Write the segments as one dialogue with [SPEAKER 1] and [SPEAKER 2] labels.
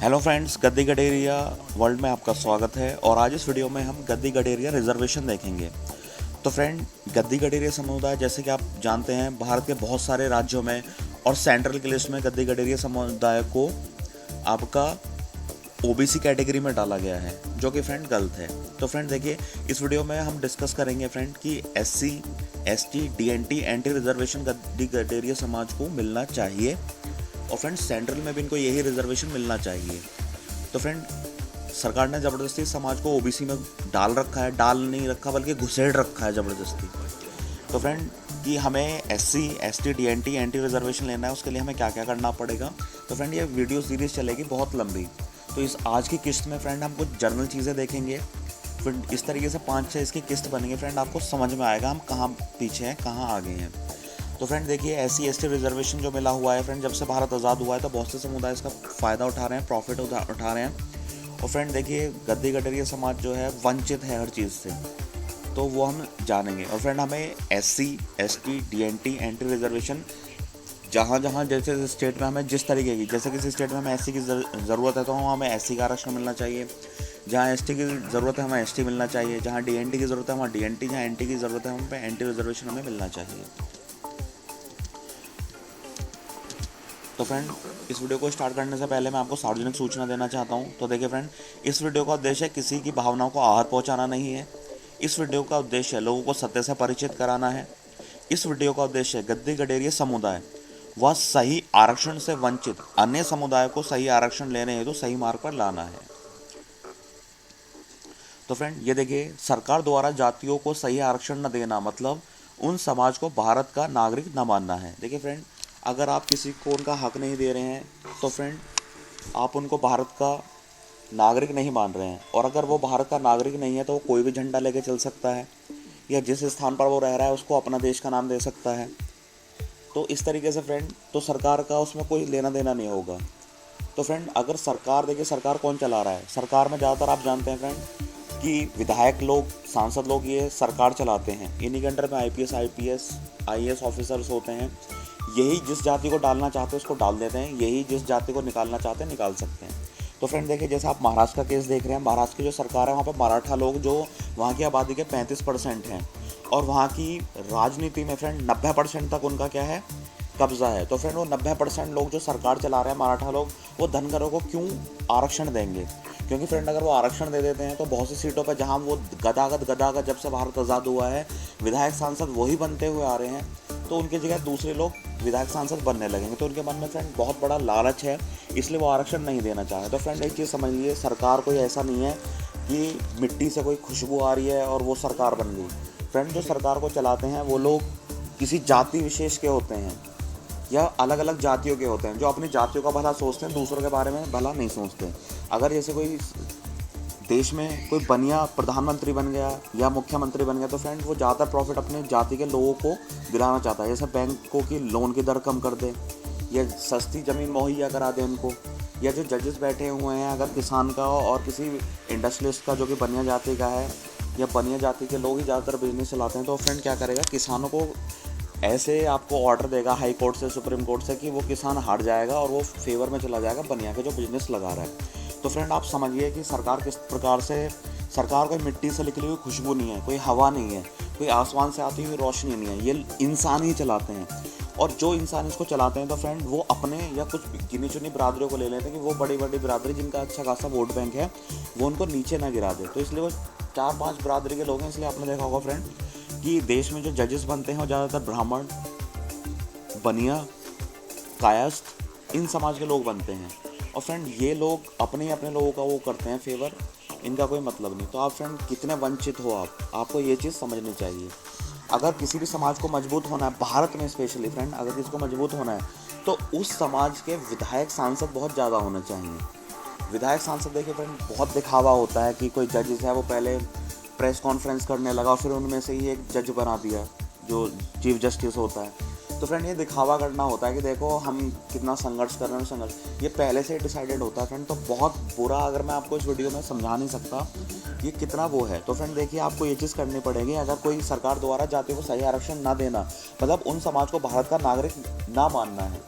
[SPEAKER 1] Hello friends, गद्दी गडेरिया world में आपका स्वागत है। और आज इस वीडियो में हम गद्दी गडेरिया रिजर्वेशन देखेंगे। तो फ्रेंड, गद्दी गडेरिया समुदाय जैसे कि आप जानते हैं भारत के बहुत सारे राज्यों में और सेंट्रल की लिस्ट में गद्दी गडेरिया समुदाय को आपका ओबीसी कैटेगरी में डाला गया है, जो कि फ्रेंड गलत है। तो फ्रेंड देखिए, इस वीडियो में हम डिस्कस करेंगे फ्रेंड कि SC, ST, DNT, anti reservation गद्दी गडेरिया समाज को मिलना चाहिए और फ्रेंड सेंट्रल में भी इनको यही रिजर्वेशन मिलना चाहिए। तो फ्रेंड, सरकार ने ज़बरदस्ती समाज को ओबीसी में डाल रखा है, डाल नहीं रखा बल्कि घुसेड़ रखा है ज़बरदस्ती। तो फ्रेंड कि हमें SC, ST, DNT, anti reservation लेना है, उसके लिए हमें क्या क्या करना पड़ेगा। तो फ्रेंड ये वीडियो सीरीज़ चलेगी बहुत लंबी। तो इस आज की किस्त में फ्रेंड हम कुछ जनरल चीज़ें देखेंगे। फिर इस तरीके से 5-6 इसकी किस्त बनेंगे फ्रेंड, आपको समझ में आएगा हम कहाँ पीछे हैं, कहाँ आगे हैं। तो फ्रेंड देखिए, एससी एसटी रिजर्वेशन जो मिला हुआ है फ्रेंड, जब से भारत आज़ाद हुआ है तो बहुत से समुदाय इसका फ़ायदा उठा रहे हैं, प्रॉफिट उठा रहे हैं। और फ्रेंड देखिए, गद्दी गडेरिया समाज जो है वंचित है हर चीज़ से, तो वो हम जानेंगे। और फ्रेंड हमें SC, ST, DNT, anti reservation जहाँ जहाँ जैसे स्टेट में हमें जिस तरीके की, जैसे किसी स्टेट में हमें एससी की ज़रूरत है तो हमें एससी का आरक्षण मिलना चाहिए। जहाँ एसटी की ज़रूरत है हमें एसटी मिलना चाहिए। जहाँ डीएनटी की ज़रूरत है वहाँ डीएनटी, जहाँ एनटी की ज़रूरत है वहाँ पे एंटी रिजर्वेशन हमें मिलना चाहिए। तो फ्रेंड, इस वीडियो को स्टार्ट करने से पहले मैं आपको सार्वजनिक सूचना देना चाहता हूं। तो देखिए फ्रेंड, इस वीडियो का उद्देश्य किसी की भावनाओं को आहत पहुंचाना नहीं है। इस वीडियो का उद्देश्य लोगों को सत्य से परिचित कराना है। इस वीडियो का उद्देश्य गद्दी गडेरिया समुदाय व सही आरक्षण से वंचित अन्य समुदाय को सही आरक्षण लेने हेतु सही मार्ग पर लाना है। तो फ्रेंड ये देखिए, सरकार द्वारा जातियों को सही आरक्षण न देना मतलब उन समाज को भारत का नागरिक न मानना है। देखिए फ्रेंड, अगर आप किसी को उनका हक नहीं दे रहे हैं तो फ्रेंड आप उनको भारत का नागरिक नहीं मान रहे हैं। और अगर वो भारत का नागरिक नहीं है तो वो कोई भी झंडा लेके चल सकता है या जिस स्थान पर वो रह रहा है उसको अपना देश का नाम दे सकता है। तो इस तरीके से फ्रेंड, तो सरकार का उसमें कोई लेना देना नहीं होगा। तो फ्रेंड अगर सरकार, देखिए सरकार कौन चला रहा है, सरकार में ज़्यादातर आप जानते हैं फ्रेंड कि विधायक लोग, सांसद लोग ये सरकार चलाते हैं। इन्हीं के अंडर में आईएएस ऑफिसर्स होते हैं। यही जिस जाति को डालना चाहते हैं उसको डाल देते हैं, यही जिस जाति को निकालना चाहते हैं निकाल सकते हैं। तो फ्रेंड देखिए, जैसे आप महाराष्ट्र का केस देख रहे हैं, महाराष्ट्र की जो सरकार है वहाँ पर मराठा लोग जो वहाँ की आबादी के 35% हैं और वहाँ की राजनीति में फ्रेंड 90% तक उनका क्या है, कब्जा है। तो फ्रेंड वो 90% लोग जो सरकार चला रहे हैं मराठा लोग, वो धनगरों को क्यों आरक्षण देंगे? क्योंकि फ्रेंड अगर वो आरक्षण दे देते हैं तो बहुत सी सीटों पर जहाँ वो गदागद जब से भारत आज़ाद हुआ है विधायक सांसद वही बनते हुए आ रहे हैं, तो उनकी जगह दूसरे लोग विधायक सांसद बनने लगेंगे। तो उनके मन में फ्रेंड बहुत बड़ा लालच है, इसलिए वो आरक्षण नहीं देना चाहे। तो फ्रेंड एक चीज़ समझ लीजिए, सरकार कोई ऐसा नहीं है कि मिट्टी से कोई खुशबू आ रही है और वो सरकार बन गई। फ्रेंड जो सरकार को चलाते हैं वो लोग किसी जाति विशेष के होते हैं या अलग अलग जातियों के होते हैं, जो अपनी जातियों का भला सोचते हैं, दूसरों के बारे में भला नहीं सोचते। अगर जैसे कोई देश में कोई बनिया प्रधानमंत्री बन गया या मुख्यमंत्री बन गया तो फ्रेंड वो ज़्यादा प्रॉफिट अपने जाति के लोगों को दिलाना चाहता है। जैसे बैंकों की लोन की दर कम कर दे या सस्ती ज़मीन मुहैया करा दे उनको, या जो जजेस बैठे हुए हैं अगर किसान का और किसी इंडस्ट्रियलिस्ट का जो कि बनिया जाति का है या बनिया जाति के लोग ही ज़्यादातर बिजनेस चलाते हैं, तो फ्रेंड क्या करेगा, किसानों को ऐसे आपको ऑर्डर देगा हाई कोर्ट से, सुप्रीम कोर्ट से, कि वो किसान हार जाएगा और वो फेवर में चला जाएगा बनिया के जो बिजनेस लगा रहा है। तो फ्रेंड आप समझिए कि सरकार किस प्रकार से, सरकार कोई मिट्टी से निकली हुई खुशबू नहीं है, कोई हवा नहीं है, कोई आसमान से आती हुई रोशनी नहीं है, ये इंसान ही चलाते हैं। और जो इंसान इसको चलाते हैं तो फ्रेंड वो अपने या कुछ गिनी चुनी बिरादरियों को ले लेते हैं कि वो बड़ी बड़ी बिरादरी जिनका अच्छा खासा वोट बैंक है वो उनको नीचे ना गिरा दे। तो इसलिए वो 4-5 बिरादरी के लोग हैं। इसलिए आपने देखा होगा फ्रेंड कि देश में जो जजेस बनते हैं वो ज़्यादातर ब्राह्मण, बनिया, कायस्थ, इन समाज के लोग बनते हैं। और फ्रेंड ये लोग अपने लोगों का वो करते हैं फेवर, इनका कोई मतलब नहीं। तो आप फ्रेंड कितने वंचित हो आपको ये चीज़ समझनी चाहिए। अगर किसी भी समाज को मजबूत होना है, भारत में स्पेशली फ्रेंड अगर किसी को मजबूत होना है तो उस समाज के विधायक सांसद बहुत ज़्यादा होने चाहिए। विधायक सांसद देखिए फ्रेंड, बहुत दिखावा होता है कि कोई जजेस है वो पहले प्रेस कॉन्फ्रेंस करने लगा, फिर उनमें से ही एक जज बना दिया जो चीफ जस्टिस होता है। तो फ्रेंड ये दिखावा करना होता है कि देखो हम कितना संघर्ष कर रहे हैं। संघर्ष ये पहले से डिसाइडेड होता है फ्रेंड। तो बहुत बुरा, अगर मैं आपको इस वीडियो में समझा नहीं सकता ये कितना वो है। तो फ्रेंड देखिए, आपको ये चीज़ करनी पड़ेगी। अगर कोई सरकार द्वारा जातियों को सही आरक्षण ना देना मतलब उन समाज को भारत का नागरिक ना मानना है,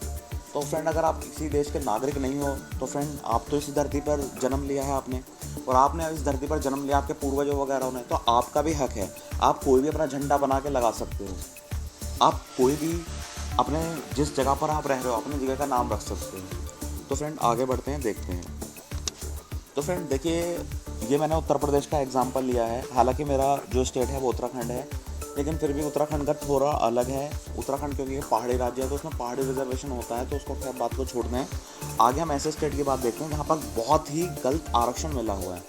[SPEAKER 1] तो फ्रेंड अगर आप किसी देश के नागरिक नहीं हो तो फ्रेंड आप तो इसी धरती पर जन्म लिया है आपने, और आपने इस धरती पर जन्म लिया, आपके पूर्वजों वगैरह ने, तो आपका भी हक है, आप कोई भी अपना झंडा बना के लगा सकते हो, आप कोई भी अपने जिस जगह पर आप रह रहे हो अपनी जगह का नाम रख सकते हो। तो फ्रेंड आगे बढ़ते हैं, देखते हैं। तो फ्रेंड देखिए, ये मैंने उत्तर प्रदेश का एग्जांपल लिया है, हालांकि मेरा जो स्टेट है वो उत्तराखंड है, लेकिन फिर भी उत्तराखंड का थोड़ा अलग है। उत्तराखंड क्योंकि ये पहाड़ी राज्य है तो उसमें पहाड़ी रिजर्वेशन होता है, तो उसको क्या बात को छोड़ दें। आगे हम ऐसे स्टेट की बात देखते हैं जहाँ पर बहुत ही गलत आरक्षण मिला हुआ है।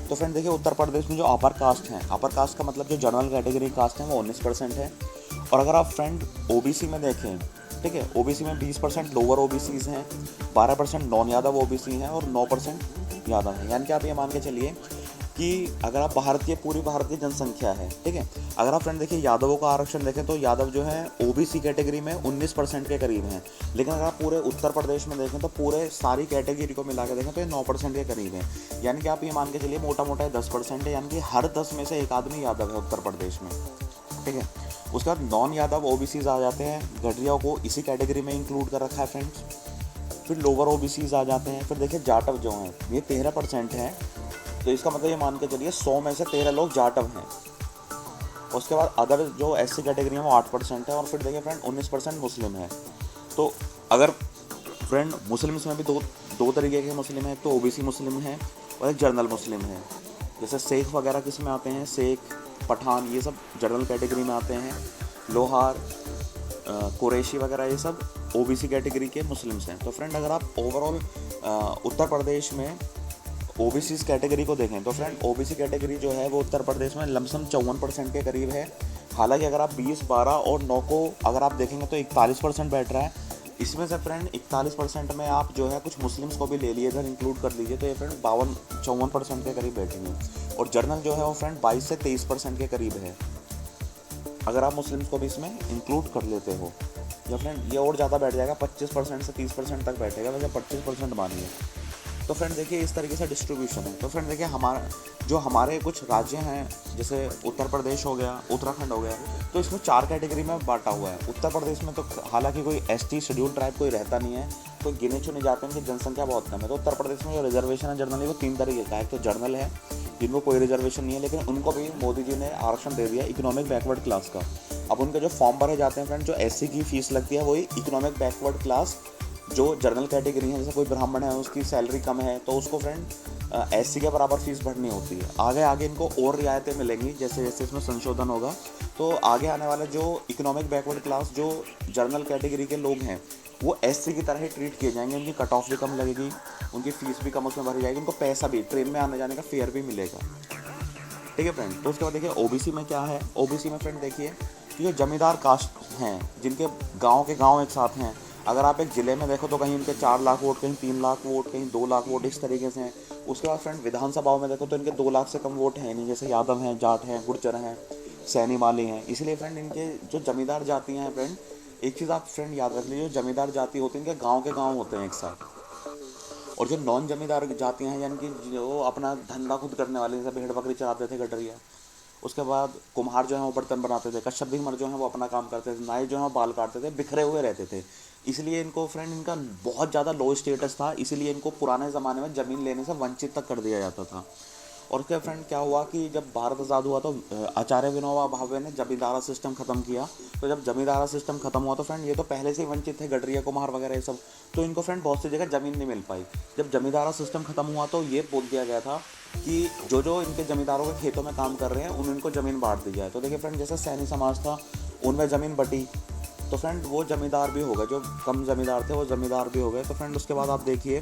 [SPEAKER 1] तो फ्रेंड देखिए, उत्तर प्रदेश में जो अपर कास्ट हैं, अपर कास्ट का मतलब जो जनरल कैटेगरी कास्ट है वो 19% है। और अगर आप फ्रेंड ओबीसी में देखें, ठीक है, ओबीसी में 20% लोअर ओबीसीज हैं, 12% नॉन यादव ओबीसी हैं और 9% यादव हैं। यानी कि आप ये मान के चलिए कि अगर आप पूरी भारत की जनसंख्या है, ठीक है, अगर आप फ्रेंड देखिए यादवों का आरक्षण देखें तो यादव जो है ओबीसी कैटेगरी में 19% के करीब हैं, लेकिन अगर आप पूरे उत्तर प्रदेश में देखें तो पूरे सारी कैटेगरी को मिला के देखें तो ये 9% के करीब है। यानी कि आप ये मान के चलिए मोटा मोटा 10% है, यानी कि हर 10 में से एक आदमी यादव है उत्तर प्रदेश में, ठीक है। उसके बाद नॉन यादव ओबीसीज आ जाते हैं, गडरिया को इसी कैटेगरी में इंक्लूड कर रखा है फ्रेंड्स। फिर लोअर ओबीसीज आ जाते हैं। फिर देखिए जाटव जो हैं ये 13% हैं, तो इसका मतलब ये मान के चलिए 100 में से 13 लोग जाटव हैं। उसके बाद अदर जो एससी कैटेगरी है वो 8% है। और फिर देखिए फ्रेंड 19% मुस्लिम है। तो अगर फ्रेंड मुस्लिम्स में भी दो तरीके के मुस्लिम हैं, एक तो ओबीसी मुस्लिम है और एक जनरल मुस्लिम है। जैसे शेख वगैरह किस में आते हैं, शेख, पठान, ये सब जनरल कैटेगरी में आते हैं। लोहार, कुरैशी वगैरह ये सब ओबीसी कैटेगरी के मुस्लिम्स हैं। तो फ्रेंड अगर आप ओवरऑल उत्तर प्रदेश में ओबीसी कैटेगरी को देखें तो फ्रेंड ओबीसी कैटेगरी जो है वो उत्तर प्रदेश में लमसम 54% के करीब है। हालांकि अगर आप 20, 12 और 9 को अगर आप देखेंगे तो 41% बैठ रहा है। इसमें से फ्रेंड 41% में आप जो है कुछ मुस्लिम्स को भी ले लिए, इधर इंक्लूड कर लीजिए, तो ये फ्रेंड 54% के करीब बैठेंगे। और जर्नल जो है वो फ्रेंड 22 से 23% के करीब है, अगर आप मुस्लिम्स को भी इसमें इंक्लूड कर लेते हो। या फ्रेंड ये और ज़्यादा बैठ जाएगा, 25% से 30% तक बैठेगा, वैसे 25% मानिए। तो फ्रेंड देखिए इस तरीके से डिस्ट्रीब्यूशन है। तो फ्रेंड देखिए हमारे कुछ राज्य हैं, जैसे उत्तर प्रदेश हो गया, उत्तराखंड हो गया, तो इसमें 4 कैटेगरी में बांटा हुआ है। उत्तर प्रदेश में तो हालांकि कोई एसटी शेड्यूल ट्राइब कोई रहता नहीं है, कोई गिने चुने जाते हैं, उनकी जनसंख्या बहुत कम है। तो उत्तर प्रदेश में जो रिजर्वेशन है जनरली वो 3 तरीके का है। एक तो जर्नल है जिनको कोई रिजर्वेशन नहीं है, लेकिन उनको भी मोदी जी ने आरक्षण दे दिया इकोनॉमिक बैकवर्ड क्लास का। अब उनके जो फॉर्म भरे जाते हैं फ्रेंड, जो एससी की फीस लगती है वही इकोनॉमिक बैकवर्ड क्लास जो जनरल कैटेगरी है, जैसे कोई ब्राह्मण है उसकी सैलरी कम है तो उसको फ्रेंड एससी के बराबर फीस भरनी होती है। आगे आगे इनको और रियायतें मिलेंगी जैसे जैसे इसमें संशोधन होगा, तो आगे आने वाले जो इकोनॉमिक बैकवर्ड क्लास जो जनरल कैटेगरी के लोग हैं वो एससी की तरह ही ट्रीट किए जाएंगे। उनकी कट ऑफ भी कम लगेगी, उनकी फ़ीस भी कम उसमें भरी जाएगी, उनको पैसा भी, ट्रेन में आने जाने का फेयर भी मिलेगा, ठीक है फ्रेंड। तो उसके बाद देखिए ओबीसी में क्या है। ओबीसी में फ्रेंड देखिए कि जो जमींदार कास्ट हैं जिनके गाँव के गाँव एक साथ हैं, अगर आप एक ज़िले में देखो तो कहीं उनके 4 लाख वोट, कहीं 3 लाख वोट, कहीं 2 लाख वोट, इस तरीके से हैं। उसके बाद फ्रेंड विधानसभाओं में देखो तो इनके 2 लाख से कम वोट हैं नहीं, जैसे यादव हैं, जाट हैं, गुर्जर हैं, सैनी माली हैं। इसलिए फ्रेंड इनके जो जमींदार जातियाँ हैं फ्रेंड, एक चीज़ आप फ्रेंड याद रख लीजिए, जो जमींदार जाति होती है इनके गाँव होते हैं एक साथ। और जो नॉन जमींदार जातियाँ हैं यानी कि जो अपना धंधा खुद करने वाले, जैसे भेड़ बकरी चराते थे गडरिया, उसके बाद कुम्हार जो है वो बर्तन बनाते थे, कश्यप भीमर जो है वो अपना काम करते थे, नाई जो है वो बाल काटते थे, बिखरे हुए रहते थे। इसलिए इनको फ्रेंड इनका बहुत ज़्यादा लो स्टेटस था, इसलिए इनको पुराने ज़माने में ज़मीन लेने से वंचित तक कर दिया जाता था। और उसके फ्रेंड क्या हुआ कि जब भारत आज़ाद हुआ तो आचार्य विनोबा भावे ने जमींदारा सिस्टम ख़त्म किया। तो जब जमींदारा सिस्टम ख़त्म हुआ तो फ्रेंड ये तो पहले से ही वंचित थे, गडरिया, कुम्हार वगैरह ये सब, तो इनको फ्रेंड बहुत सी जगह ज़मीन नहीं मिल पाई। जब जमींदारा सिस्टम ख़त्म हुआ तो ये बोल दिया गया था कि जो जो इनके ज़मींदारों के खेतों में काम कर रहे हैं उनको ज़मीन बांट दी जाए। तो देखिए फ्रेंड जैसे सैनी समाज था उनमें ज़मीन बटी, तो फ्रेंड वो ज़मींदार भी हो गए, जो कम ज़मींदार थे वो ज़मींदार भी हो गए। तो फ्रेंड उसके बाद आप देखिए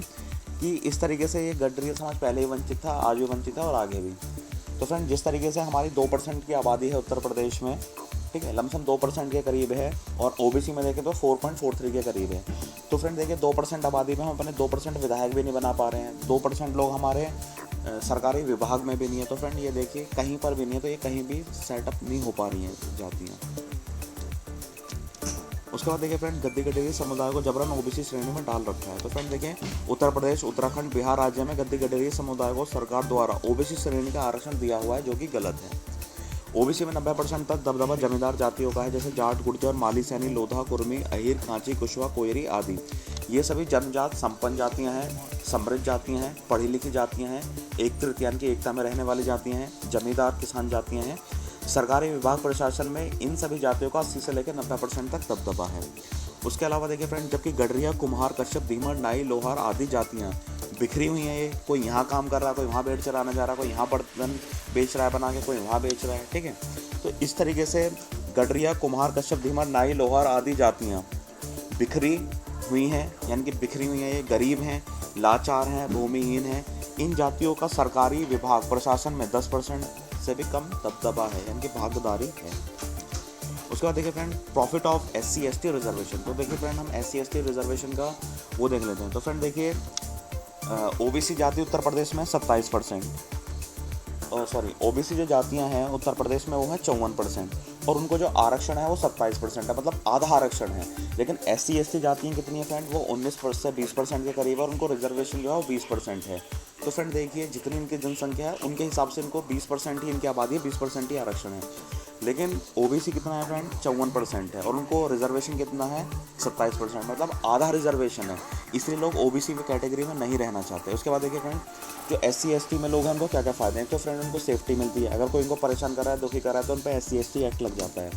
[SPEAKER 1] कि इस तरीके से ये गडरिया समाज पहले ही वंचित था, आज भी वंचित है और आगे भी। तो फ्रेंड जिस तरीके से हमारी 2% की आबादी है उत्तर प्रदेश में, ठीक है, लमसम 2% के करीब है, और ओबीसी में देखें तो 4.43 के करीब है। तो फ्रेंड देखिए 2% आबादी में हम अपने 2% विधायक भी नहीं बना पा रहे हैं, 2% लोग हमारे सरकारी विभाग में भी नहीं है। तो फ्रेंड ये देखिए कहीं पर भी नहीं है, तो ये कहीं भी सेटअप नहीं हो पा रही हैं जातियाँ। उसके बाद देखिए फ्रेंड गद्दी गडेरी समुदाय को जबरन ओबीसी श्रेणी में डाल रखा है। तो फ्रेंड देखिए उत्तर प्रदेश, उत्तराखंड, बिहार राज्य में गद्दी गडेरी समुदाय को सरकार द्वारा ओबीसी श्रेणी का आरक्षण दिया हुआ है, जो कि गलत है। ओबीसी में 90% तक दबदबा जमींदार जातियों का है, जैसे जाट, गुर्जर, माली, सैनी, लोधा, कुर्मी, अहिर, कांची, कुशवा, कोयरी आदि। ये सभी जन्मजात संपन्न जातियाँ हैं, समृद्ध जातियाँ हैं, पढ़ी लिखी जातियाँ हैं, एक तृतीयांश की एकता में रहने वाली जातियाँ हैं, जमींदार किसान जातियाँ हैं। सरकारी विभाग प्रशासन में इन सभी जातियों का 80 से लेकर 90% तक दबदबा है। उसके अलावा देखिए फ्रेंड, जबकि गडरिया, कुम्हार, कश्यप, धीमर, नाई, लोहार आदि जातियाँ बिखरी हुई हैं। ये कोई यहाँ काम कर रहा है, कोई वहाँ भेड़ चराने जा रहा है, कोई यहाँ बर्तन बेच रहा है बना के, कोई वहाँ बेच रहा है, ठीक है। तो इस तरीके से गडरिया, कुम्हार, कश्यप, धीमर, नाई, लोहार आदि जातियाँ बिखरी हुई हैं, यानी कि बिखरी हुई हैं। ये गरीब हैं, लाचार हैं, भूमिहीन हैं। इन जातियों का सरकारी विभाग प्रशासन में 10% से भी कम दबदबा है, यानी कि भागीदारी है। उसके बाद देखिए friend, profit of SC/ST reservation. तो देखिए फ्रेंड, हम SC/ST रिजर्वेशन का वो देख लेते हैं। तो फ्रेंड देखिए, OBC जाति उत्तर प्रदेश में 27%, OBC जो जातियां हैं उत्तर प्रदेश में वो है 54%, और उनको जो आरक्षण है वो 27% है, मतलब आधा आरक्षण है। लेकिन SC/ST जातियां कितनी है फ्रेंड, वो 19% से 20% के करीब है, और उनको रिजर्वेशन जो है वो 20% है। तो फ्रेंड देखिए, जितनी इनकी जनसंख्या है उनके हिसाब से इनको 20% ही इनकी आबादी है, 20% ही आरक्षण है। लेकिन OBC कितना है फ्रेंड, 54% है, और उनको रिजर्वेशन कितना है, 27%, मतलब आधा रिजर्वेशन है। इसलिए लोग OBC की कैटेगरी में नहीं रहना चाहते। उसके बाद देखिए फ्रेंड, जो SC/ST में लोग हैं उनको क्या क्या फ़ायदे हैं। तो फ्रेंड, उनको सेफ्टी मिलती है, अगर कोई इनको परेशान कर रहा है, दुखी कर रहा है, तो उन पर SC/ST एक्ट लग जाता है।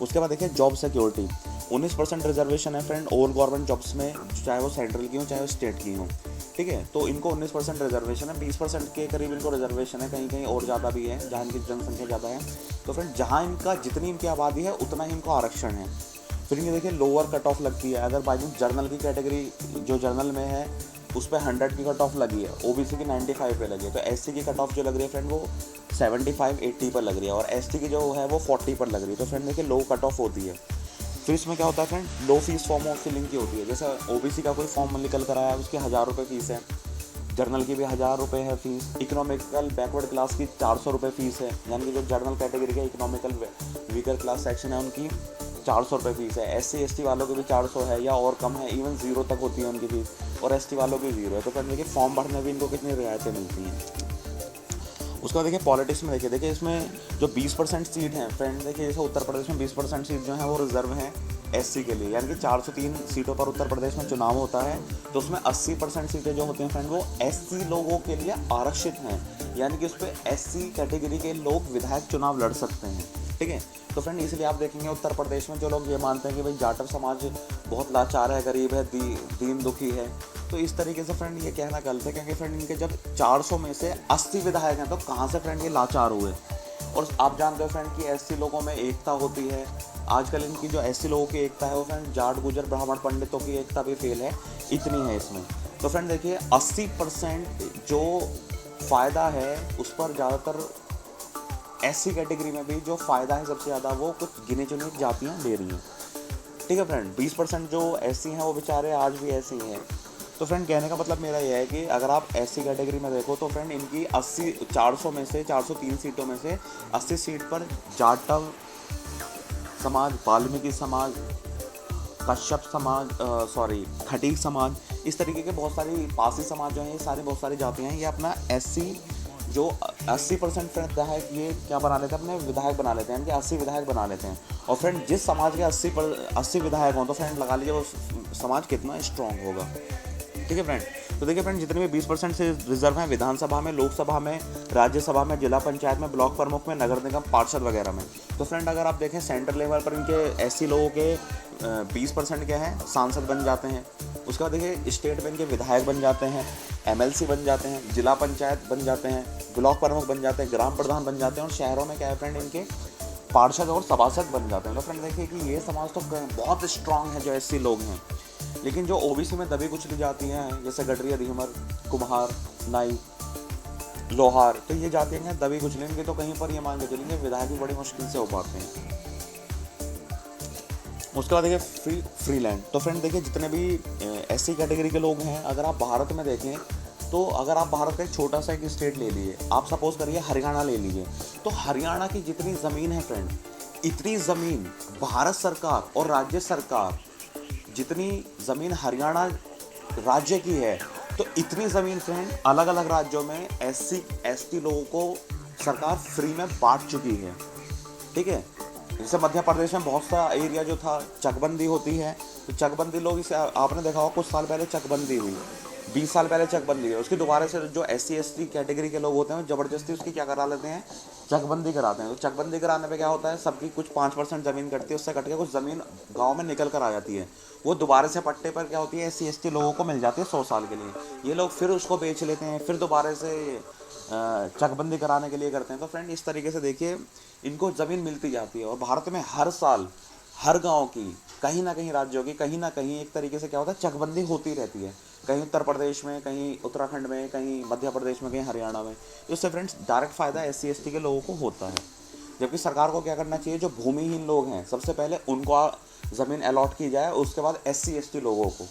[SPEAKER 1] उसके बाद देखिए, जॉब सिक्योरिटी, 19% रिजर्वेशन है फ्रेंड ऑल गवर्नमेंट जॉब्स में, चाहे वो सेंट्रल की हो चाहे वो स्टेट की हो, ठीक है। तो इनको 19% रिजर्वेशन है, 20% के करीब इनको रिजर्वेशन है, कहीं कहीं और ज़्यादा भी है जहाँ इनकी जनसंख्या ज़्यादा है। तो फ्रेंड, जहाँ इनका जितनी इनकी आबादी है उतना ही इनको आरक्षण है। फिर इनकी देखिए लोअर कट ऑफ लगती है, अगर बाई चांस जर्नल की कैटेगरी जो जर्नल में है उस पर 100 की कट ऑफ लगी है, OBC की 95 पे लगी है, तो SC की कट ऑफ जो लग रही है फ्रेंड वो 75-80 पर लग रही है, और ST की जो है वो 40 पर लग रही है। तो फ्रेंड देखिए, लो कट ऑफ होती है। फिर इसमें क्या होता है फ्रेंड, लो फीस फॉर्म ऑफ फिलिंग की होती है। जैसे OBC का कोई फॉर्म निकल कर आया, उसकी 1000 रुपये फीस है, जर्नल की भी 1000 रुपये है फीस, इकोनॉमिकल बैकवर्ड क्लास की 400 रुपये फीस है, यानी कि जो जर्नल कैटेगरी के इकोनॉमिकल वीकर क्लास सेक्शन है उनकी 400 रुपये फीस है। SC/ST वालों की भी 400 है या और कम है, इवन 0 तक होती है उनकी फीस, और ST वालों की 0 है। तो फ्रेंड देखिए, फॉर्म भरने में इनको कितनी रियायतें मिलती हैं। उसके बाद देखिए, पॉलिटिक्स में देखिए इसमें जो 20% सीट हैं फ्रेंड, देखिए जैसे उत्तर प्रदेश में 20% सीट जो है वो रिजर्व हैं SC के लिए, यानी कि 403 सीटों पर उत्तर प्रदेश में चुनाव होता है, तो उसमें 80% सीटें जो होती हैं फ्रेंड वो SC लोगों के लिए आरक्षित हैं, यानी कि उस पर SC कैटेगरी के लोग विधायक चुनाव लड़ सकते हैं, ठीक है। तो फ्रेंड, इसलिए आप देखेंगे उत्तर प्रदेश में जो लोग ये मानते हैं कि भाई जाटव समाज बहुत लाचार है, गरीब है, दीन दुखी है, तो इस तरीके से फ्रेंड ये कहना गलत है, क्योंकि फ्रेंड इनके जब 400 में से 80 विधायक हैं तो कहाँ से फ्रेंड ये लाचार हुए। और आप जानते हो फ्रेंड कि SC लोगों में एकता होती है। आजकल इनकी जो SC लोगों की एकता है वो फ्रेंड जाट गुजर ब्राह्मण पंडितों की एकता भी फेल है, इतनी है इसमें। तो फ्रेंड देखिए, 80% जो फ़ायदा है उस पर ज़्यादातर SC कैटेगरी में भी जो फ़ायदा है सबसे ज़्यादा वो कुछ गिने चुने जातियाँ ले रही हैं, ठीक है फ्रेंड। 20% जो SC हैं वो बेचारे आज भी ऐसे ही हैं। तो फ्रेंड, कहने का मतलब मेरा यह है कि अगर आप SC कैटेगरी में देखो तो फ्रेंड इनकी 400 में से 403 सीटों में से 80 सीट पर जाटव समाज, वाल्मीकि समाज, कश्यप समाज, खटीक समाज, इस तरीके के बहुत सारी पासी समाज जो हैं, ये सारी बहुत सारी जातियाँ हैं, ये अपना SC जो 80% फ्रेंड विधायक ये क्या बना लेते हैं, अपने विधायक बना लेते हैं, यानी कि 80 विधायक बना लेते हैं। और फ्रेंड, जिस समाज के 80 विधायक हों तो फ्रेंड लगा लीजिए वो समाज कितना स्ट्रॉन्ग होगा, ठीक है फ्रेंड। तो देखिए फ्रेंड, जितने भी 20% से रिजर्व हैं विधानसभा में, लोकसभा में, राज्यसभा में, जिला पंचायत में, ब्लॉक प्रमुख में, नगर निगम पार्षद वगैरह में। तो फ्रेंड, अगर आप देखें सेंट्रल लेवल पर इनके SC लोगों के 20% क्या हैं, सांसद बन जाते हैं। उसके बाद देखिए, स्टेट में इनके विधायक बन जाते हैं, MLC बन जाते हैं, जिला पंचायत बन जाते हैं, ब्लॉक प्रमुख बन जाते हैं, ग्राम प्रधान बन जाते हैं, और शहरों में क्या है फ्रेंड, इनके पार्षद और सभासद बन जाते हैं। तो फ्रेंड देखिए कि ये समाज तो बहुत स्ट्रांग है जो SC लोग हैं। लेकिन जो OBC में दबी कुचली जाती हैं, जैसे गडरिया, धीमर, कुम्हार, नाई, लोहार, तो ये जातियाँ हैं दबी कुचलेंगे तो कहीं पर ये मान के चलेंगे विधायक भी बड़ी मुश्किल से हो पाते हैं। उसके बाद देखिए फ्री लैंड। तो फ्रेंड देखिए, जितने भी SC कैटेगरी के लोग हैं, अगर आप भारत में देखें तो अगर आप भारत का एक छोटा सा एक स्टेट ले लीजिए, आप सपोज करिए हरियाणा ले लीजिए, तो हरियाणा की जितनी ज़मीन है फ्रेंड, इतनी ज़मीन भारत सरकार और राज्य सरकार, जितनी ज़मीन हरियाणा राज्य की है, तो इतनी ज़मीन फ्रेंड अलग अलग राज्यों में SC ST लोगों को सरकार फ्री में बांट चुकी है, ठीक है। जैसे मध्य प्रदेश में बहुत सा एरिया जो था चकबंदी होती है, तो चकबंदी लोग इसे आपने देखा होगा कुछ साल पहले चकबंदी हुई, 20 साल पहले चकबंदी हुई, उसकी दोबारा से जो SC ST कैटेगरी के लोग होते हैं ज़बरदस्ती उसकी क्या करा लेते हैं, चकबंदी कराते हैं। तो चकबंदी कराने पे क्या होता है, सबकी कुछ 5% ज़मीन कटती है, उससे कट के कुछ ज़मीन गाँव में निकल कर आ जाती है, वो दोबारा से पट्टे पर क्या होती है SC ST लोगों को मिल जाती है 100 साल के लिए। ये लोग फिर उसको बेच लेते हैं, फिर दोबारा से चकबंदी कराने के लिए करते हैं। तो फ्रेंड इस तरीके से देखिए इनको ज़मीन मिलती जाती है, और भारत में हर साल हर गांव की कहीं ना कहीं राज्यों की कहीं ना कहीं एक तरीके से क्या होता है चकबंदी होती रहती है, कहीं उत्तर प्रदेश में, कहीं उत्तराखंड में, कहीं मध्य प्रदेश में, कहीं हरियाणा में। इससे फ्रेंड्स डायरेक्ट फ़ायदा SC ST के लोगों को होता है। जबकि सरकार को क्या करना चाहिए, जो भूमिहीन लोग हैं सबसे पहले उनको ज़मीन अलॉट की जाए, उसके बाद SC ST लोगों को,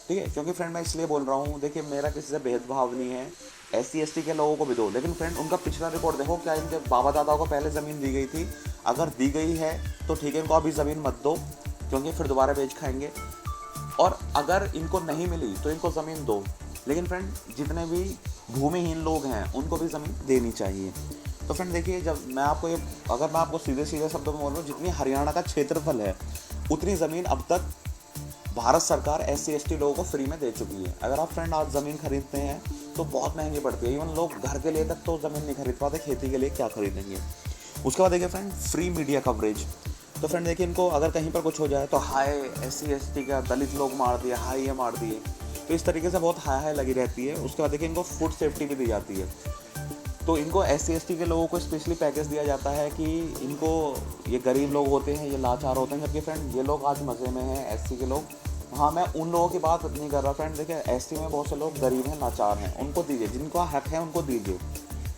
[SPEAKER 1] ठीक है। क्योंकि फ्रेंड मैं इसलिए बोल रहा हूँ, देखिए मेरा किसी से भेदभाव नहीं है, SC ST के लोगों को भी दो, लेकिन फ्रेंड उनका पिछला रिकॉर्ड देखो, क्या इनके बाबा दादाओं को पहले ज़मीन दी गई थी? अगर दी गई है तो ठीक है, इनको अभी ज़मीन मत दो क्योंकि फिर दोबारा बेच खाएंगे, और अगर इनको नहीं मिली तो इनको ज़मीन दो। लेकिन फ्रेंड जितने भी भूमिहीन लोग हैं उनको भी ज़मीन देनी चाहिए। तो फ्रेंड देखिए, जब मैं आपको ये, अगर मैं आपको सीधे सीधे शब्दों में बोल रहा हूँ, जितनी हरियाणा का क्षेत्रफल है उतनी ज़मीन अब तक भारत सरकार SC ST लोगों को फ्री में दे चुकी है। अगर आप फ्रेंड आज ज़मीन खरीदते हैं तो बहुत महंगी पड़ती है, इवन लोग घर के लिए तक तो ज़मीन नहीं खरीद पाते, खेती के लिए क्या खरीदेंगे। उसके बाद देखिए फ्रेंड फ्री मीडिया कवरेज। तो फ्रेंड देखिए इनको अगर कहीं पर कुछ हो जाए तो हाय SC ST का दलित लोग मार दिए, हाय ये मार दिए, तो इस तरीके से बहुत हाय हाय लगी रहती है। उसके बाद देखिए इनको फूड सेफ्टी भी दी जाती है, तो इनको SC ST के लोगों को स्पेशली पैकेज दिया जाता है कि इनको, ये गरीब लोग होते हैं, ये लाचार होते हैं, जबकि फ्रेंड ये लोग आज मज़े में हैं SC के लोग। हाँ, मैं उन लोगों की बात नहीं कर रहा फ्रेंड, देखिए SC में बहुत से लोग गरीब हैं, लाचार हैं, उनको दीजिए, जिनको हक है उनको दीजिए।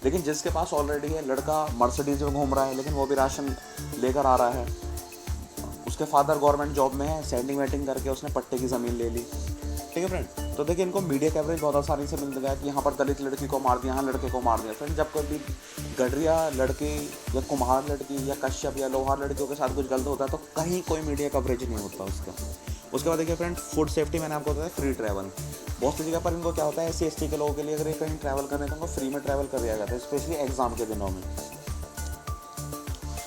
[SPEAKER 1] लेकिन जिसके पास ऑलरेडी है, लड़का मर्सिडीज में घूम रहा है लेकिन वो भी राशन लेकर आ रहा है, उसके फादर गवर्नमेंट जॉब में है, सेंडिंग वेटिंग करके उसने पट्टे की ज़मीन ले ली, ठीक है फ्रेंड। तो देखिए इनको मीडिया कवरेज बहुत आसानी से मिल गया कि यहाँ पर दलित लड़की को मार दिया, यहाँ लड़के को मार दिया। फ्रेंड जब कभी गडरिया लड़की या कुम्हार लड़की या कश्यप या लोहार लड़कियों के साथ कुछ गलत होता है तो कहीं कोई मीडिया कवरेज नहीं होता उसका। उसके बाद देखिए फ्रेंड फूड सेफ्टी, मैंने आपको बताया फ्री ट्रैवल। बहुत सी जगह पर इनको क्या होता है SC ST के लोगों के लिए अगर ये कहीं ट्रैवल कर रहे हैं तो उनको फ्री में ट्रैवल कर दिया जाता है, स्पेशली एग्जाम के दिनों में।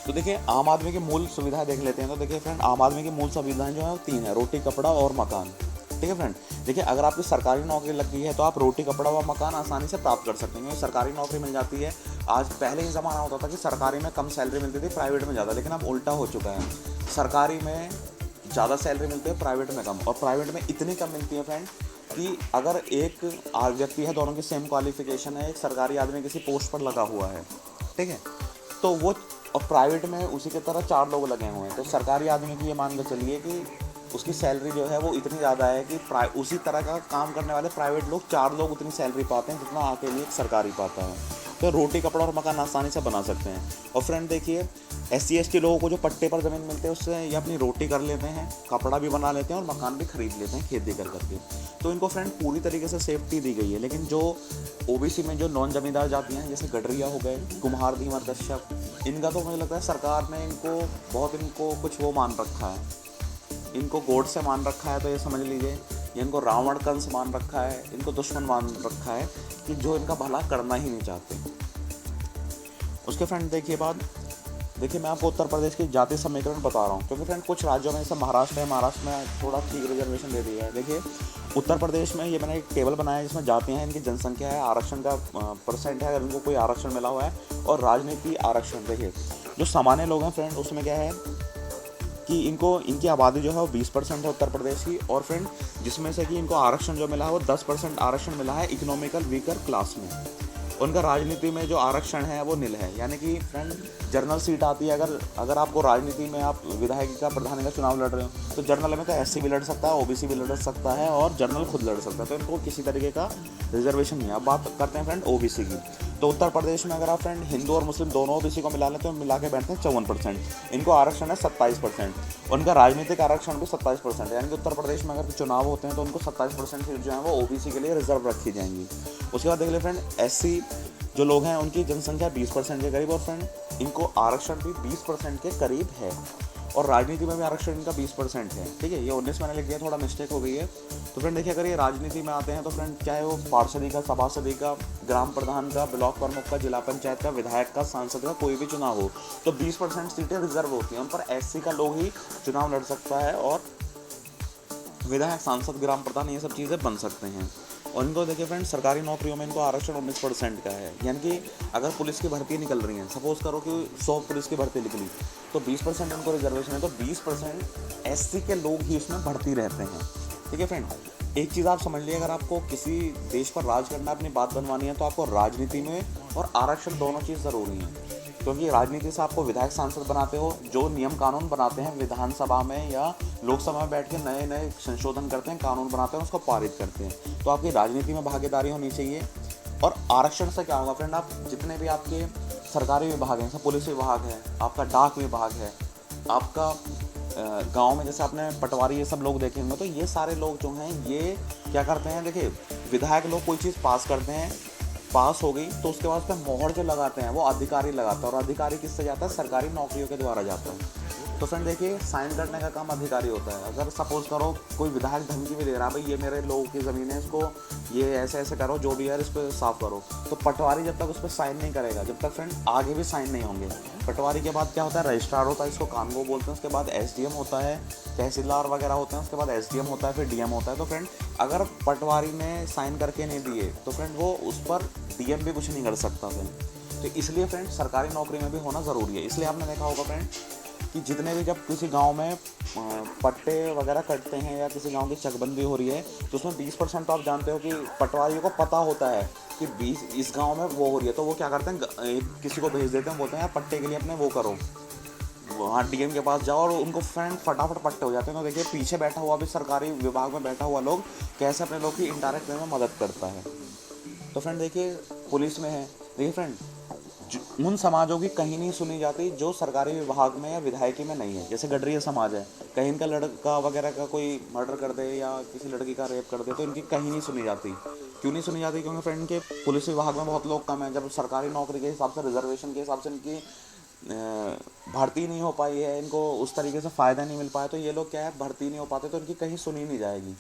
[SPEAKER 1] तो देखिए आम आदमी की मूल सुविधाएं देख लेते हैं। तो देखिए फ्रेंड आम आदमी की मूल सुविधाएं जो है वो 3 है, रोटी, कपड़ा और मकान, ठीक है फ्रेंड। देखिए अगर आपकी सरकारी नौकरी लग गई है तो आप रोटी, कपड़ा व मकान आसानी से प्राप्त कर सकते हैं। सरकारी नौकरी मिल जाती है। आज पहले ही ज़माना होता था कि सरकारी में कम सैलरी मिलती थी, प्राइवेट में ज़्यादा, लेकिन अब उल्टा हो चुका है, सरकारी में ज़्यादा सैलरी मिलती है, प्राइवेट में कम। और प्राइवेट में इतनी कम मिलती है फ्रेंड कि अगर एक व्यक्ति है, दोनों की सेम क्वालिफिकेशन है, एक सरकारी आदमी किसी पोस्ट पर लगा हुआ है, ठीक है, तो वो, और प्राइवेट में उसी की तरह 4 लोग लगे हुए हैं, तो सरकारी आदमी की ये मान के चलिए कि उसकी सैलरी जो है वो इतनी ज़्यादा है कि उसी तरह का काम करने वाले प्राइवेट लोग 4 लोग उतनी सैलरी पाते हैं जितना अकेले एक सरकारी पाता है। तो रोटी, कपड़ा और मकान आसानी से बना सकते हैं। और फ्रेंड देखिए SC ST लोगों को जो पट्टे पर ज़मीन मिलते हैं उससे ये अपनी रोटी कर लेते हैं, कपड़ा भी बना लेते हैं और मकान भी खरीद लेते हैं खेती कर करके। तो इनको फ्रेंड पूरी तरीके से सेफ्टी दी गई है। लेकिन जो OBC में जो नॉन जमींदार जाति हैं, जैसे गडरिया हो गए, कुम्हार, धीवर, कश्यप, इनका तो मुझे लगता है सरकार ने इनको कुछ वो मान रखा है, इनको गॉड से मान रखा है, तो ये समझ लीजिए, ये इनको रावण कंस मान रखा है, इनको दुश्मन मान रखा है कि जो इनका भला करना ही नहीं चाहते। उसके फ्रेंड देखिए मैं आपको उत्तर प्रदेश की जाति समीकरण बता रहा हूँ, क्योंकि फ्रेंड कुछ राज्यों में जैसे महाराष्ट्र है, महाराष्ट्र में थोड़ा ठीक रिजर्वेशन दे दिया है। देखिए उत्तर प्रदेश में ये मैंने एक टेबल बनाया है जिसमें जातियाँ हैं, इनकी जनसंख्या है, आरक्षण का परसेंट है, अगर इनको कोई आरक्षण मिला हुआ है, और राजनीति आरक्षण। देखिए जो सामान्य लोग हैं फ्रेंड उसमें क्या है कि इनकी आबादी जो है वो 20% है उत्तर प्रदेश की, और फ्रेंड जिसमें से कि इनको आरक्षण जो मिला है वो 10% आरक्षण मिला है इकोनॉमिकल वीकर क्लास में। उनका राजनीति में जो आरक्षण है वो नील है, यानी कि फ्रेंड जनरल सीट आती है, अगर आपको राजनीति में आप विधायक का, प्रधान का चुनाव लड़ रहे हो तो जनरल में तो SC भी लड़ सकता है, OBC भी लड़ सकता है और जनरल खुद लड़ सकता है, तो इनको किसी तरीके का रिजर्वेशन नहीं है। अब बात करते हैं फ्रेंड OBC की। तो उत्तर प्रदेश में अगर आप फ्रेंड हिंदू और मुस्लिम दोनों OBC को मिला लें तो मिला के बैठते हैं 54%, इनको आरक्षण है 27%, उनका राजनीतिक आरक्षण भी 27%, यानी कि उत्तर प्रदेश में अगर चुनाव होते हैं तो उनको 27% सीट जो है वो OBC के लिए रिजर्व रखी जाएंगी। उसके बाद देख ले फ्रेंड SC जो लोग हैं उनकी जनसंख्या 20% के करीब, और फ्रेंड इनको आरक्षण भी 20% के करीब है। और राजनीति में भी आरक्षण इनका 20% है। ठीक है, ये 19 मैंने लिख दिया, थोड़ा मिस्टेक हो गई है। तो फ्रेंड देखिए, अगर ये राजनीति में आते हैं तो फ्रेंड चाहे वो पार्षदी का, सभासदी का, ग्राम प्रधान का, ब्लॉक प्रमुख का, जिला पंचायत का, विधायक का, सांसद का, कोई भी चुनाव हो तो 20% सीटें रिजर्व होती हैं, उन पर एससी का लोग ही चुनाव लड़ सकता है और विधायक, सांसद, ग्राम प्रधान ये सब चीज़ें बन सकते हैं। और इनको देखिए फ्रेंड, सरकारी नौकरियों में इनको आरक्षण 19% का है। यानी कि अगर पुलिस की भर्ती निकल रही है, सपोज करो कि 100 पुलिस की भर्ती निकली तो 20% इनको रिजर्वेशन है, तो 20% एससी के लोग ही उसमें भर्ती रहते हैं। ठीक है फ्रेंड, एक चीज़ आप समझ लीजिए, अगर आपको किसी देश पर राज करना, अपनी बात बनवानी है तो आपको राजनीति में और आरक्षण दोनों चीज़ ज़रूरी हैं। क्योंकि राजनीति से आपको विधायक, सांसद बनाते हो, जो नियम कानून बनाते हैं विधानसभा में या लोकसभा में बैठ के नए नए संशोधन करते हैं, कानून बनाते हैं, उसको पारित करते हैं। तो आपकी राजनीति में भागीदारी होनी चाहिए। और आरक्षण से क्या होगा फ्रेंड, आप जितने भी आपके सरकारी विभाग हैं, जैसे पुलिस विभाग है, आपका डाक विभाग है, आपका गांव में जैसे आपने पटवारी ये सब लोग देखे होंगे, तो ये सारे लोग जो हैं ये क्या करते हैं, देखिए विधायक लोग कोई चीज़ पास करते हैं, पास हो गई तो उसके बाद उस पर मोहर जो लगाते हैं वो अधिकारी लगाता है, और अधिकारी किससे जाता है, सरकारी नौकरियों के द्वारा जाता है। तो फ्रेंड देखिए, साइन करने का काम अधिकारी होता है। अगर सपोज करो कोई विधायक धमकी भी दे रहा है, भाई ये मेरे लोगों की ज़मीन है, इसको ये ऐसे ऐसे करो, जो भी है इस पर साफ करो, तो पटवारी जब तक उस पर साइन नहीं करेगा, जब तक फ्रेंड आगे भी साइन नहीं होंगे। पटवारी के बाद क्या होता है, रजिस्ट्रार होता है, इसको कानगो बोलते हैं, उसके बाद एसडीएम होता है, तहसीलदार वगैरह होते हैं, उसके बाद एसडीएम होता है, फिर डीएम होता है। तो फ्रेंड अगर पटवारी ने साइन करके नहीं दिए तो फ्रेंड वो उस पर डीएम भी कुछ नहीं कर सकता फ्रेंड। तो इसलिए फ्रेंड सरकारी नौकरी में भी होना ज़रूरी है। इसलिए आपने देखा होगा फ्रेंड कि जितने भी जब किसी गांव में पट्टे वगैरह कटते हैं या किसी गांव की चकबंदी हो रही है तो उसमें 20% तो आप जानते हो कि पटवारियों को पता होता है कि 20 इस गांव में वो हो रही है, तो वो क्या करते हैं, किसी को भेज देते हैं, बोलते हैं यार पट्टे के लिए अपने वो करो, वहाँ डीएम के पास जाओ, और उनको फ्रेंड फटाफट पट्टे हो जाते हैं। तो देखिए पीछे बैठा हुआ भी सरकारी विभाग में बैठा हुआ लोग कैसे अपने लोग की इनडायरेक्ट वे में मदद करता है। तो फ्रेंड देखिए पुलिस में है, देखिए फ्रेंड उन समाजों की कहीं नहीं सुनी जाती जो सरकारी विभाग में या विधायकी में नहीं है। जैसे गडरिया समाज है, कहीं इनका लड़का वगैरह का कोई मर्डर कर दे या किसी लड़की का रेप कर दे तो इनकी कहीं नहीं सुनी जाती। क्यों नहीं सुनी जाती, क्योंकि फ्रेंड के पुलिस विभाग में बहुत लोग कम हैं। जब सरकारी नौकरी के हिसाब से, रिजर्वेशन के हिसाब से इनकी भर्ती नहीं हो पाई है, इनको उस तरीके से फ़ायदा नहीं मिल पाया, तो ये लोग क्या है, भर्ती नहीं हो पाते, तो इनकी कहीं सुनी नहीं जाएगी,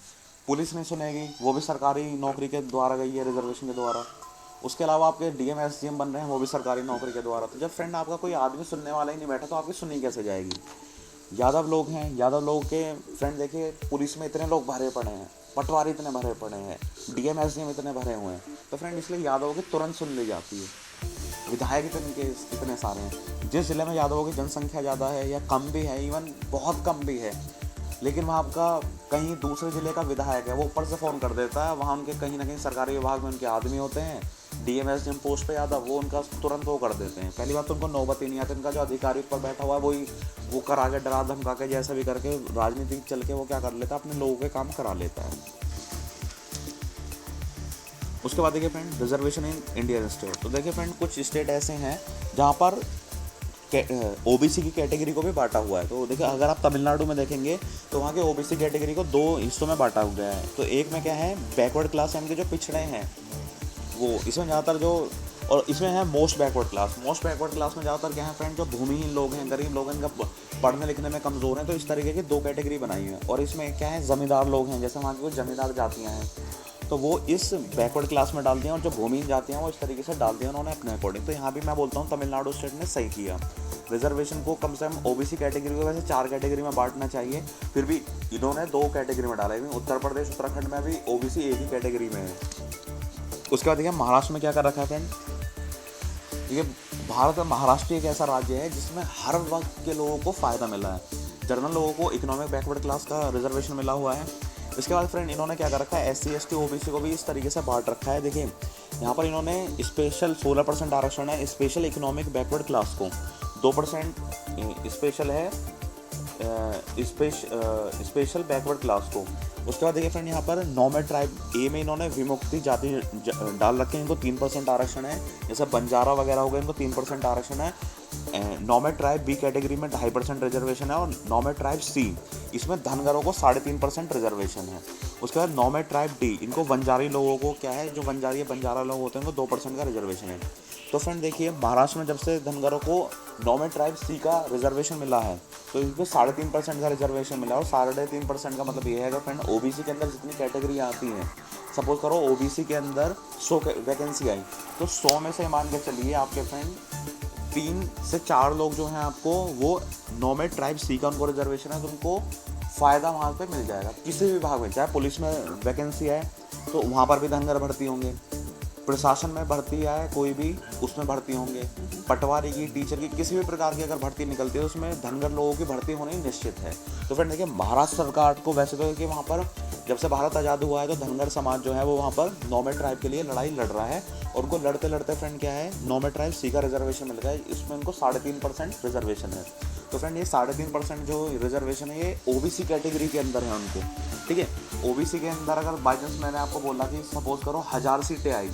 [SPEAKER 1] पुलिस नहीं सुनेगी, वो भी सरकारी नौकरी के द्वारा गई है, रिजर्वेशन के द्वारा। उसके अलावा आपके डीएम एसडीएम बन रहे हैं, वो भी सरकारी नौकरी के द्वारा। तो जब फ्रेंड आपका कोई आदमी सुनने वाला ही नहीं बैठा तो आपकी सुनी कैसे जाएगी। यादव लोग हैं, यादव लोग के फ्रेंड देखिए पुलिस में इतने लोग भरे पड़े हैं, पटवारी इतने भरे पड़े हैं, डीएम एसडीएम इतने भरे हुए हैं, तो फ्रेंड इसलिए यादवों की तुरंत सुन ली जाती है। विधायक इतने सारे हैं। जिस ज़िले में यादवों की जनसंख्या ज़्यादा है या कम भी है, इवन बहुत कम भी है, लेकिन वहाँ आपका कहीं दूसरे ज़िले का विधायक है, वो ऊपर से फ़ोन कर देता है, वहाँ उनके कहीं ना कहीं सरकारी विभाग में उनके आदमी होते हैं, डीएम एसडीएम पोस्ट पे यादव, वो उनका तुरंत वो कर देते हैं। पहली बात तो उनको नौबत ही नहीं आती, उनका जो अधिकारी ऊपर बैठा हुआ है वही वो करा के, डरा धमका के, जैसा भी करके राजनीति चल के वो क्या कर लेता है, अपने लोगों के काम करा लेता है। उसके बाद देखिए friend reservation in Indian state. तो देखिए फ्रेंड कुछ स्टेट ऐसे हैं जहाँ पर ओबीसी की कैटेगरी को भी बांटा हुआ है। तो देखिए अगर आप तमिलनाडु में देखेंगे तो वहाँ के ओबीसी कैटेगरी को 2 हिस्सों में बांटा हुआ है। तो एक में क्या है, बैकवर्ड क्लास यानी कि जो पिछड़े हैं वो, इसमें ज़्यादातर जो, और इसमें है most backward class. Most backward class में ज़्यादातर क्या है फ्रेंड, जो भूमिहीन लोग हैं, गरीब लोग हैं, इनका पढ़ने लिखने में कमज़ोर हैं, तो इस तरीके की 2 कैटेगरी बनाई हुई है। और इसमें क्या है, ज़मींदार लोग हैं, जैसे वहाँ की कुछ ज़मींदार जातियाँ हैं, तो वो इस बैकवर्ड क्लास में डाल दिया, और जो भूमिहीन जातियाँ हैं वो इस तरीके से डाल दिया उन्होंने अपने अकॉर्डिंग। तो यहाँ भी मैं बोलता हूँ तमिलनाडु स्टेट ने सही किया। रिजर्वेशन को कम से कम ओबीसी कैटेगरी को वैसे 4 कैटेगरी में बांटना चाहिए, फिर भी इन्होंने 2 कैटेगरी में डाला है। उत्तर प्रदेश उत्तराखंड में भी ओबीसी एक ही कैटेगरी में है। उसके बाद देखिए महाराष्ट्र में क्या कर रखा है फ्रेंड, ये भारत में महाराष्ट्र एक ऐसा राज्य है जिसमें हर वर्ग के लोगों को फ़ायदा मिला है। जनरल लोगों को इकोनॉमिक बैकवर्ड क्लास का रिजर्वेशन मिला हुआ है। इसके बाद फ्रेंड इन्होंने क्या कर रखा है, SC ST OBC को भी इस तरीके से बांट रखा है। देखिए यहाँ पर इन्होंने स्पेशल 16% आरक्षण है स्पेशल इकोनॉमिक बैकवर्ड क्लास को, 2% स्पेशल है स्पेशल बैकवर्ड क्लास को। उसके बाद देखिए फ्रेंड यहाँ पर नॉर्मल ट्राइब ए में इन्होंने विमुक्ति जाति डाल रखे हैं, इनको 3% आरक्षण है। जैसे बंजारा वगैरह हो गए, इनको 3% आरक्षण है। नॉर्मल ट्राइब बी कैटेगरी में 2.5% रिजर्वेशन है और नॉर्मल ट्राइब सी इसमें धनगरों को 3.5% रिजर्वेशन है। उसके बाद नॉर्मल ट्राइब डी इनको बंजारी लोगों को क्या है, जो बंजारा लोग होते हैं उनको 2% का रिजर्वेशन है। तो फ्रेंड देखिए, महाराष्ट्र में जब से धनगरों को नॉर्मल ट्राइब सी का रिजर्वेशन मिला है तो इस पर 3.5% का रिजर्वेशन मिला है। और 3.5% का मतलब ये है कि फ्रेंड ओबीसी के अंदर जितनी कैटेगरी आती हैं, सपोज करो ओबीसी के अंदर 100 वैकेंसी आई तो 100 में से मान के चलिए आपके फ्रेंड 3 से 4 लोग जो हैं आपको वो नॉर्मल ट्राइब सी का उनको रिजर्वेशन है, तो उनको फ़ायदा वहाँ पे मिल जाएगा किसी भी विभाग में। चाहे पुलिस में वैकेंसी है तो वहाँ पर भी धनगर भर्ती होंगे, प्रशासन में भर्ती आए कोई भी उसमें भर्ती होंगे, पटवारी की, टीचर की, किसी भी प्रकार की अगर भर्ती निकलती है तो उसमें धनगर लोगों की भर्ती होनी निश्चित है। तो फ्रेंड देखिए, महाराष्ट्र सरकार को वैसे तो कि वहाँ पर जब से भारत आज़ाद हुआ है तो धनगर समाज जो है वो वहाँ पर नॉर्मल ट्राइब के लिए लड़ाई लड़ रहा है और उनको लड़ते लड़ते फ्रेंड क्या है, नॉर्मल ट्राइब सी का रिजर्वेशन मिल गया है। इसमें उनको 3.5% रिजर्वेशन है। तो फ्रेंड ये 3.5% जो रिजर्वेशन है ये ओबीसी कैटेगरी के अंदर है उनको, ठीक है। ओबीसी के अंदर अगर बाई चांस मैंने आपको बोला कि सपोज करो 1000 सीटें आई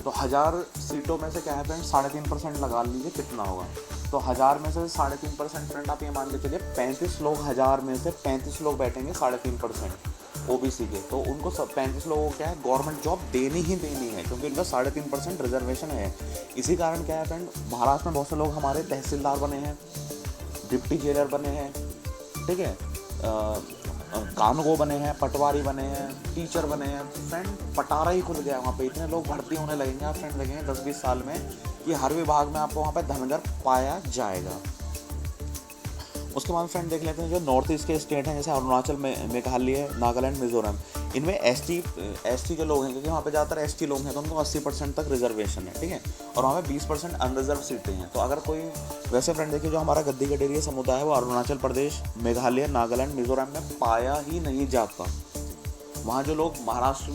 [SPEAKER 1] तो 1000 सीटों में से क्या है फ्रेंड 3.5% लगा लीजिए कितना होगा। तो 1000 में से 3.5% फ्रेंड आप ये मान के चलिए 35 लोग, 1000 में से 35 लोग बैठेंगे 3.5% ओबीसी के, तो उनको 35 लोगों को क्या है गवर्नमेंट जॉब देनी ही देनी है क्योंकि उनका 3.5% रिजर्वेशन है। इसी कारण क्या है फ्रेंड, महाराष्ट्र में बहुत से लोग हमारे तहसीलदार बने हैं, डिप्टी जेलर बने हैं, ठीक है, कानूगो बने हैं, पटवारी बने हैं, टीचर बने हैं। फ्रेंड पटारा ही खुल गया वहाँ पे, इतने लोग भर्ती होने लगेंगे आप फ्रेंड लगेंगे 10-20 साल में कि हर विभाग में आपको वहाँ पे धनगर पाया जाएगा। उसके बाद फ्रेंड देख लेते हैं जो नॉर्थ ईस्ट के स्टेट हैं जैसे अरुणाचल, मेघालय, नागालैंड, मिजोरम, इनमें एसटी के लोग हैं क्योंकि वहाँ पे ज़्यादातर एसटी लोग हैं तो उनको 80% तक रिजर्वेशन है, ठीक है। और वहाँ पे 20% अनरिजर्व सीटें हैं। तो अगर कोई वैसे फ्रेंड देखिए जो हमारा गद्दी गडेरिया समुदाय है वो अरुणाचल प्रदेश, मेघालय, नागालैंड, मिजोरम में पाया ही नहीं जाता। वहाँ जो लोग महाराष्ट्र,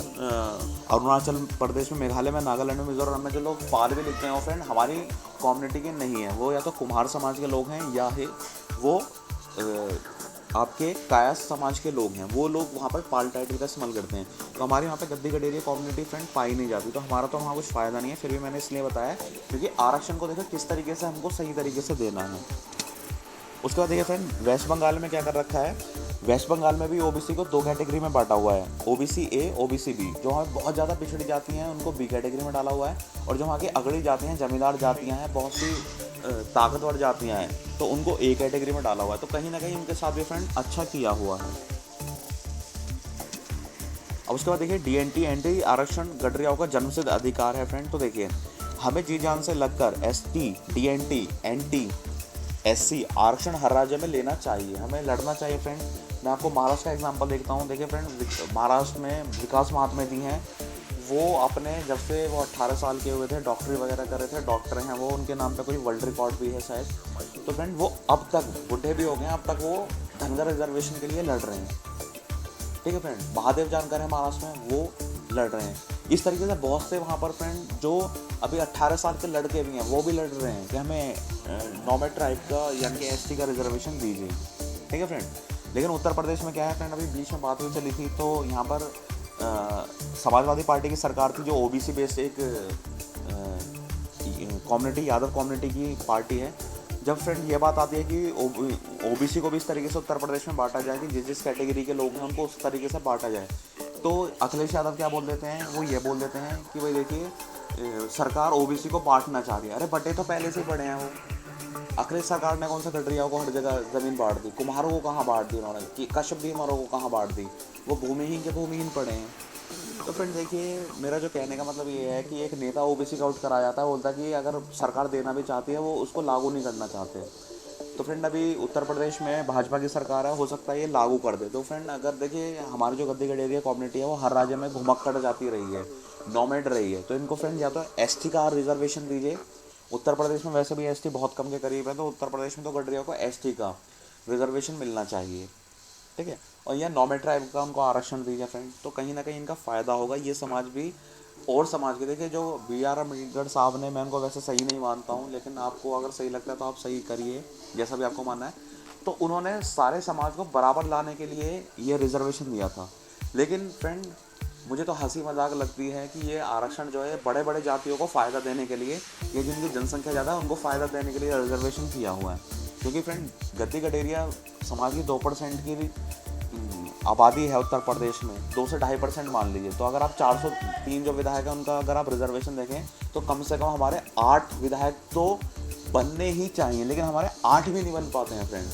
[SPEAKER 1] अरुणाचल प्रदेश में, मेघालय में, नागालैंड में, मिजोरम में जो लोग पाल भी लिखते हैं वो फ्रेंड हमारी कम्युनिटी के नहीं है। वो या तो कुम्हार समाज के लोग हैं या है वो आपके कायस्थ समाज के लोग हैं, वो लोग वहाँ पर पाल टाइटल का इस्तेमाल करते हैं। तो हमारे यहाँ पे गद्दी गडेरिया कम्युनिटी फ्रेंड पाई नहीं जाती, तो हमारा तो वहाँ कुछ फ़ायदा नहीं है। फिर भी मैंने इसलिए बताया क्योंकि आरक्षण को देखो किस तरीके से हमको सही तरीके से देना है। उसके बाद देखिए फ्रेंड वेस्ट बंगाल में क्या कर रखा है, वेस्ट बंगाल में भी ओबीसी को 2 कैटेगरी में बांटा हुआ है, ओबीसी ए, ओबीसी बी। जो वहाँ बहुत ज़्यादा पिछड़ी जाती हैं उनको बी कैटेगरी में डाला हुआ है और जो वहाँ की अगड़ी जाती हैं, जमींदार जातियाँ हैं, बहुत सी ताकतवर जातियाँ हैं तो उनको ए कैटेगरी में डाला हुआ है। तो कहीं ना कहीं उनके साथ भी फ्रेंड अच्छा किया हुआ है। अब उसके बाद देखिए डीएनटी एनटी आरक्षण गडरियाओं का जन्मसिद्ध अधिकार है फ्रेंड। तो देखिए हमें जी जान से लगकर एसटी, डीएनटी, एनटी, एससी आरक्षण हर राज्य में लेना चाहिए, हमें लड़ना चाहिए फ्रेंड। मैं आपको महाराष्ट्र का एग्जांपल देखता हूँ। देखिए फ्रेंड महाराष्ट्र में विकास महात्मे जी हैं, वो अपने जब से वो 18 साल के हुए थे डॉक्टरी वगैरह कर रहे थे, डॉक्टर हैं वो, उनके नाम पे कोई वर्ल्ड रिकॉर्ड भी है शायद। तो फ्रेंड वो अब तक बुढ़े भी हो गए हैं, अब तक वो धनगर रिजर्वेशन के लिए लड़ रहे हैं, ठीक है फ्रेंड। महादेव जानकर है महाराष्ट्र में, वो लड़ रहे हैं। इस तरीके से बहुत से वहाँ पर फ्रेंड जो अभी 18 साल के लड़के भी हैं वो भी लड़ रहे हैं कि हमें नॉर्मल ट्राइब का यानी कि एसटी का रिजर्वेशन दीजिए, ठीक है फ्रेंड। लेकिन उत्तर प्रदेश में क्या है फ्रेंड, अभी बीच में बात हुई चली थी तो यहाँ पर समाजवादी पार्टी की सरकार थी जो ओबीसी बेस्ड एक कम्युनिटी, यादव कम्युनिटी की पार्टी है। जब फ्रेंड ये बात आती है कि ओबीसी को भी इस तरीके से उत्तर प्रदेश में बांटा जाए कि जिस कैटेगरी के लोग हैं उनको उस तरीके से बांटा जाए, तो अखिलेश यादव क्या बोल देते हैं, वो ये बोल देते हैं कि भाई देखिए सरकार ओबीसी को बांटना चाह रही है। अरे बटे तो पहले से ही पड़े हैं वो। अखिलेश सरकार ने कौन सा गडरियाओं को हर जगह ज़मीन बांट दी, कुम्हारों को कहाँ बांट दी उन्होंने, कि कश्यप भीमरों को कहाँ बांट दी, वो भूमिहीन के भूमिहीन पड़े हैं। तो फ्रेंड देखिए मेरा जो कहने का मतलब ये है कि एक नेता ओबीसी का आउट करा जाता है, बोलता है कि अगर सरकार देना भी चाहती है वो उसको लागू नहीं करना चाहते। तो फ्रेंड अभी उत्तर प्रदेश में भाजपा की सरकार है, हो सकता है ये लागू कर दे। तो फ्रेंड अगर देखिए हमारी जो गद्दी गडेरिया कम्युनिटी है वो हर राज्य में घुमक्कड़ जाती रही है, नॉमिनेट रही है, तो इनको फ्रेंड या तो एसटी का रिजर्वेशन दीजिए। उत्तर प्रदेश में वैसे भी एसटी बहुत कम के करीब है, तो उत्तर प्रदेश में तो गडरिया को एसटी का रिजर्वेशन मिलना चाहिए, ठीक है। और यह नॉर्मल ट्राइब का उनको आरक्षण दीजिए फ्रेंड, तो कहीं ना कहीं इनका फ़ायदा होगा। ये समाज भी और समाज के देखिए जो BR अम्बेडकर साहब ने, मैं उनको वैसे सही नहीं मानता हूँ, लेकिन आपको अगर सही लगता है तो आप सही करिए जैसा भी आपको मानना है। तो उन्होंने सारे समाज को बराबर लाने के लिए ये रिजर्वेशन दिया था। लेकिन फ्रेंड मुझे तो हंसी मजाक लगती है कि ये आरक्षण जो है बड़े बड़े जातियों को फ़ायदा देने के लिए, ये जिनकी जनसंख्या ज़्यादा है उनको फ़ायदा देने के लिए रिजर्वेशन किया हुआ है। क्योंकि फ्रेंड गद्दी गडेरिया समाज की 2% की भी आबादी है उत्तर प्रदेश में, 2 से 2.5% मान लीजिए। तो अगर आप 403 जो विधायक हैं उनका अगर आप रिजर्वेशन देखें तो कम से कम हमारे 8 विधायक तो बनने ही चाहिए, लेकिन हमारे 8 भी नहीं बन पाते हैं फ्रेंड।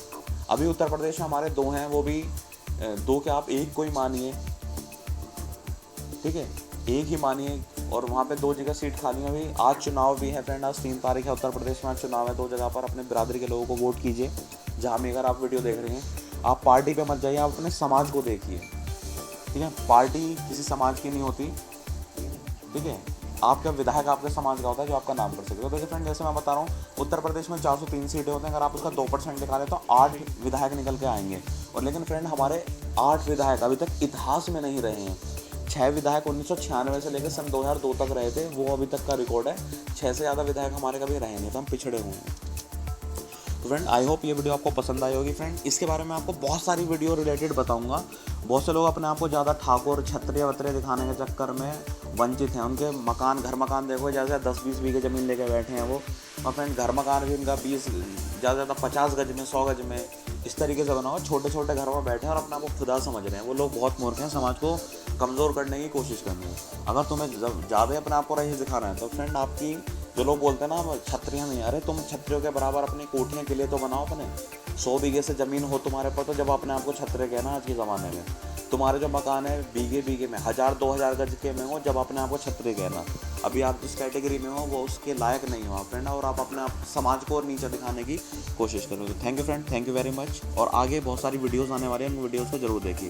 [SPEAKER 1] अभी उत्तर प्रदेश में हमारे 2 हैं, वो भी 2 के आप एक को ही मानिए, ठीक है, एक ही मानिए, और वहाँ पे 2 जगह सीट खाली हैं। अभी आज चुनाव भी है फ्रेंड, आज 3 तारीख है, उत्तर प्रदेश में आज चुनाव है। 2 जगह पर अपने बिरादरी के लोगों को वोट कीजिए। जहाँ में अगर आप वीडियो देख रहे हैं, आप पार्टी पे मत जाइए, आप अपने समाज को देखिए, ठीक है। पार्टी किसी समाज की नहीं होती, ठीक है। आपका विधायक आपके समाज का होता है जो आपका नाम कर सके। तो देखिए फ्रेंड, जैसे मैं बता रहा हूँ, उत्तर प्रदेश में 403 सीटें होते हैं, अगर आप उसका 2% निकालें तो 8 विधायक निकल के आएंगे। और लेकिन फ्रेंड, हमारे 8 विधायक अभी तक इतिहास में नहीं रहे हैं। 6 विधायक 1996 से लेकर सन 2002 तक रहे थे, वो अभी तक का रिकॉर्ड है। 6 से ज़्यादा विधायक हमारे कभी रहे नहीं, तो हम पिछड़े हुए हैं। तो फ्रेंड, आई होप ये वीडियो आपको पसंद आई होगी। फ्रेंड, इसके बारे में आपको बहुत सारी वीडियो रिलेटेड बताऊंगा। बहुत से लोग अपने आप को ज़्यादा ठाकुर छत्रिय वत्रिय दिखाने के चक्कर में वंचित हैं। उनके मकान, घर मकान देखो, जैसे 10-20 बीघे ज़मीन लेके बैठे हैं वो। और फ्रेंड, घर मकान भी उनका 20 ज़्यादा 50 गज में, 100 गज में, इस तरीके से बना हुआ। छोटे छोटे घरों में बैठे हैं और अपने आप को खुदा समझ रहे हैं। वो लोग बहुत मूर्ख हैं, समाज को कमज़ोर करने की कोशिश करनी है। अगर तुम्हें ज़्यादा अपने आप को रईस दिखाना है तो फ्रेंड, आपकी जो लोग बोलते हैं ना छत्रियाँ नहीं, अरे तुम छत्रियों के बराबर अपनी कोठियाँ के लिए तो बनाओ अपने। 100 बीघे से ज़मीन हो तुम्हारे पास तो जब अपने आप को छत्रे कहना आज के ज़माने में। तुम्हारे जो मकान है बीघे बीघे में, 1000-2000 गज के में हो, जब अपने आप को छत्रे कहना। अभी आप जिस कैटेगरी में हो वो उसके लायक नहीं हो आप फ्रेंड, और आप अपने आप समाज को और नीचे दिखाने की कोशिश करोगे। Thank you friend, thank you very much. और आगे बहुत सारी वीडियोज़ आने वाली हैं, उन वीडियोज़ को जरूर देखिए।